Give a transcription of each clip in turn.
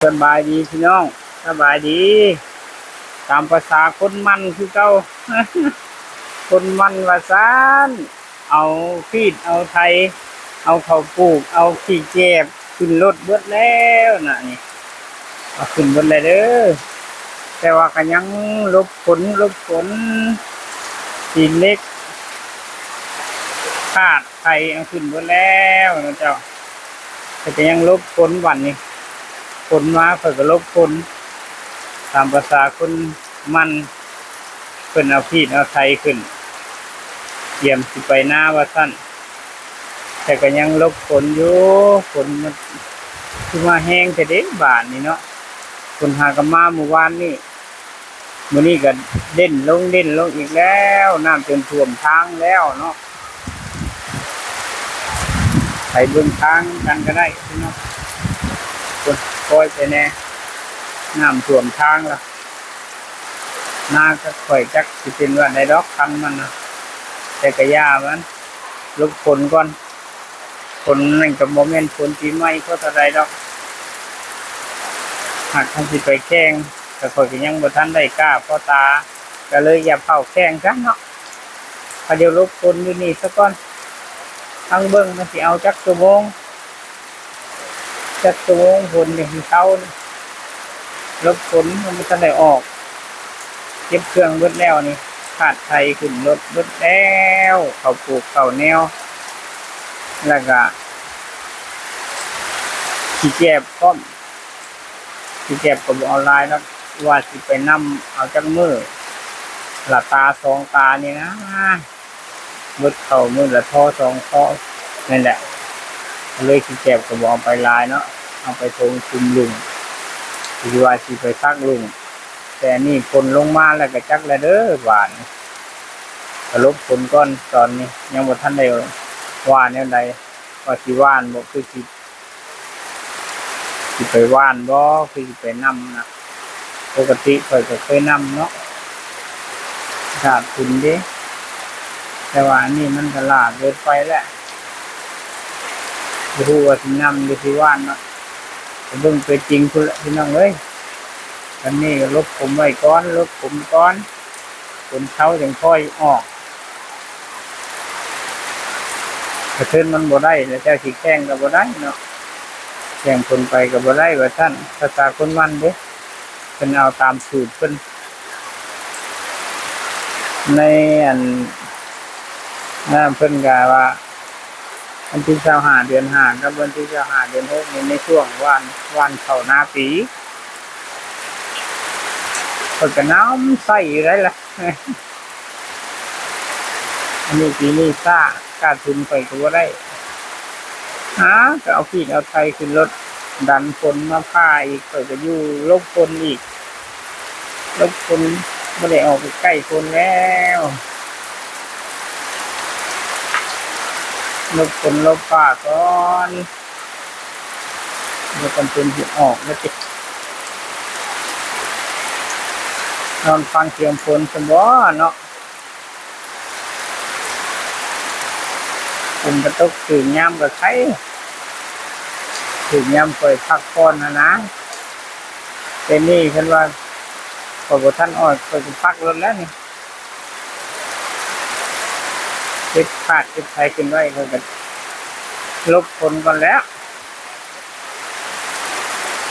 สบายดีพี่น้องสบายดีตามภาษาคนมันคือเก่าคนมันว่าซานเอาฟีดเอาไทยเอาข้าวปลูกเอาขี้เจ็บขึ้นรถเบิดแล้วน่ะนี่เอาขึ้นเบิดเลยเด้อแต่ว่าก็ยังลบฝนดินเล็กขาดไทยเอาขึ้นเบิดแล้วนะเจ้าแต่ก็ยังลบฝนวันนี้ฝนมาเพิ่นก็ลบฝน ตามภาษาคนมันเพิ่นเอาพีดเอาไทยขึ้นเยี่ยมสิไปหน้าว่าสั้นแต่ก็ยังลบฝนอยู่ฝนมันคือมาแห้งแต่เด็กบาทนี่เนาะฝนหากมาเมื่อวานนี่มื้อนี้ก็เด่นลงอีกแล้วน้ำจนท่วมทางแล้วเนาะไปเบิ่งทางกันก็ได้พี่น้องคนคอยไปแน่น้ำท่วมทางแล้วนาก็ค่อยจักสิเป็นว่าได้ดอกคันมันนะแต่ก็ย่ามันลบฝนก่อนฝนนั่นก็บ่แม่นฝนปีใหม่ก็เท่าใดดอกหากทันสิไปแข่งก็ค่อยก็ยังบ่ทันได้กล้าพ่อตาก็เลยอย่าเฝ้าแข่งซะเนาะพอเดี๋ยวลบฝนอยู่นี่ซะก่อนทางเบิ่งมันสิเอาจักชั่วโมงฝนนี่สิเช้าลบฝนมันบ่ทันได้ออกเก็บเครื่องเบิดแล้วนี่ขาดไทยขึ้นรถเบิดแล้วเขาปลูกเขาแนวแล้วก็ขี้แกบพร้อมขี้แกบก็บ่ออนไลน์แล้วว่าสิไปนำเอาจักมื้อละตาสองตานี่นะเบิดเข้ามื้อละท่อสองท่อนั่นแหละเลยขี้แกบก็บ่เอาไปลายเนาะเอาไปทงคุมลุงสิว่าสิไปซักลุงแต่นี่ฝนลงมาแล้วก็จักแล้วเด้อหวานก็ลบฝนก่อนตอนนี้ยังบ่ทันได้ว่าแนวใดว่าสิว่านบ่คือสิไปว่านบ่คือสิไปนำนะปกติข้อยก็เคยนำเนาะขาดทุนเด้แต่ว่านี่มันตลาดเกินไปแล้วบ่รู้ว่าสินำหรือสิว่านเนาะไปเบิ่งตัวจริงพุ่นละพี่น้องเอ้ยอันนี้ก็ลบผมไว้ก่อนลบผมก่อนฝนเช้าจังค่อยออกกระเทือนมันบ่ได้แล้วเจ้าสิแข่งก็บ่ได้เนาะแข่งคนไปก็บ่ได้ว่าซั่นภาษาคนมันเด้เพิ่นเอาตามสูตรเพิ่นในอันนั้นเพิ่นก็ว่าวันที่25เดือน5กับวันที่25เดือน6นี่ในช่วงวันเข้าหน้าปีเพิ่นก็น้ำใส่ได้ล่ะอันนี้ปีนี้กล้าทุนไปก็บ่ได้ก็เอาพีดเอาไทยขึ้นรถดันฝนมาพาอีกก็อยู่ลบฝนอีกลบฝนไม่ได้ออกไปใกล้ฝนแล้วลบฝนลบฟ้าก่อนแล้วกันเป็นที่ออกแล้วจินอนฟังเสียงฝนสบายเนาะฝนกระตกถึงยามกับใครถึงยามคอยพักผ่อนนะเป็นนี่ฉันว่าพอท่านอ่อนคอยพักรถแล้วนี่เก็บขาดเก็บไทยขึ้นไว้เขาจะลบฝนก่อนแล้ว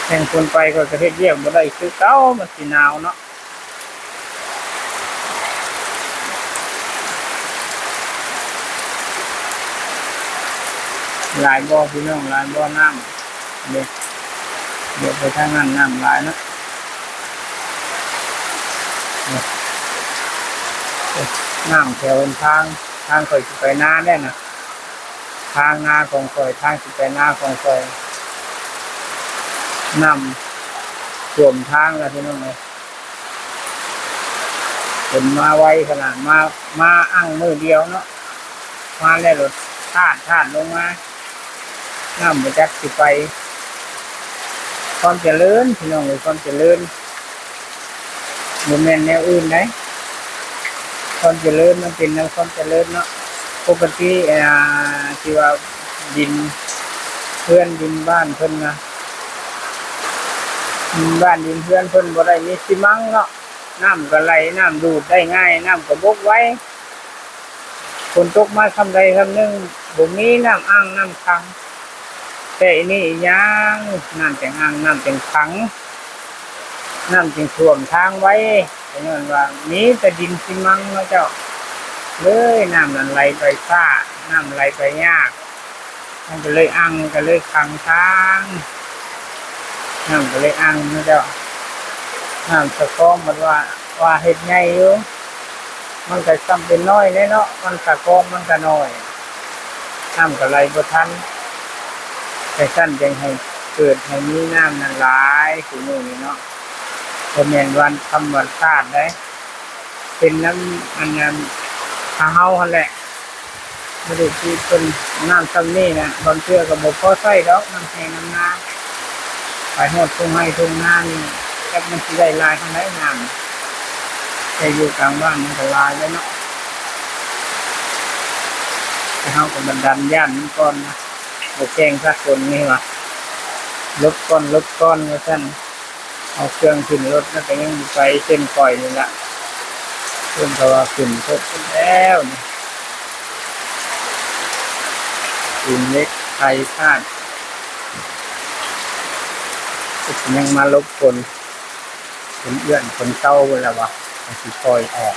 แข่งฝนไปก็จะเฮ็ดเยี่ยมบ่ได้คือเก่ามันสิหนาวเนาะหลายบ่อพี่น้องหลายบ่อน้ำเดี๋ยวไปทางนั้นน้ำหลายเนาะน้ำแถวทางคอยสิไปนาได้น่ะทางนาของคอยทางสิไปนาของคอยน้ำท่วมทางแล้วพี่น้องเลยฝนมาไวขนาดมาอั่งมือเดียวเนาะมาแล้วรถทาดลงมาน้ำมาจากสิไปความเจริญพี่น้องเลยความเจริญบ่แม่นแนวอื่นได้ความเจริญมันเป็นแนวความเจริญเนาะปกติที่ว่าดินเพื่อนดินบ้านเพิ่นนะ บ้านดินเพื่อนเพิ่นบ่ได้มีสิมังเนาะน้ำก็ไหลน้ำดูดได้ง่ายน้ำก็บกไว้ฝนตกมาคำใดคำหนึ่งบ่มีน้ำอ่างน้ำขังแต่อันนี้อีหยังน้ำจังอ่างน้ำจังขังน้ำจังท่วมทางไว้เพราะนั้นว่ามีแต่ดินสิมังเนาะเจ้าเลยน้ำนั้นไหลไปซ่าน้ำไหลไปยากมันก็เลยอ่างก็เลยขังทางน้ำก็เลยอ่างเนาะเจ้าน้ำสะกองมันว่าเฮ็ดไงอยู่มันก็จำเป็นน้อยแน่เนาะมันสะกองมันก็น้อยน้ำก็ไหลบ่ทันแต่สั้นจังให้เกิดให้มีน้ำนั้นหลายคือมื้อนี้เนาะบ่แม่นวันธรรมชาติเด้เป็นน้ำอันนั้นเฮาหั่นแหละบ่ได้ที่เพิ่นน้ำซ้ำนี้น่ะบางเทื่อก็บ่พอใช้ดอกน้ำแห้งน้ำนาไปฮอดทุ่งไร่ทุ่งนานี่จักมันสิได้หลายเท่าใดน้ำแต่อยู่กลางบ้านมันก็หลายแล้วเนาะแต่เฮาก็บันดาลย้านมันก่อนนะบ่แจ้งซักคนนี่ว่าลบก่อนว่าซั่นเอาเครื่องขึ้นรถแล้วก็ยังไปเส้นก่อยนี่ล่ะเพิ่นก็ว่าขึ้นครบแล้วนี่ดินเล็กไทยชาติยังมาลบคนเอื้อนคนเศร้าเวลาวะมันสิคอยออก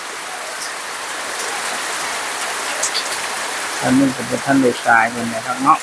อันนี้ก็เป็นท่านโดยสายเป็นไงครับเนาะ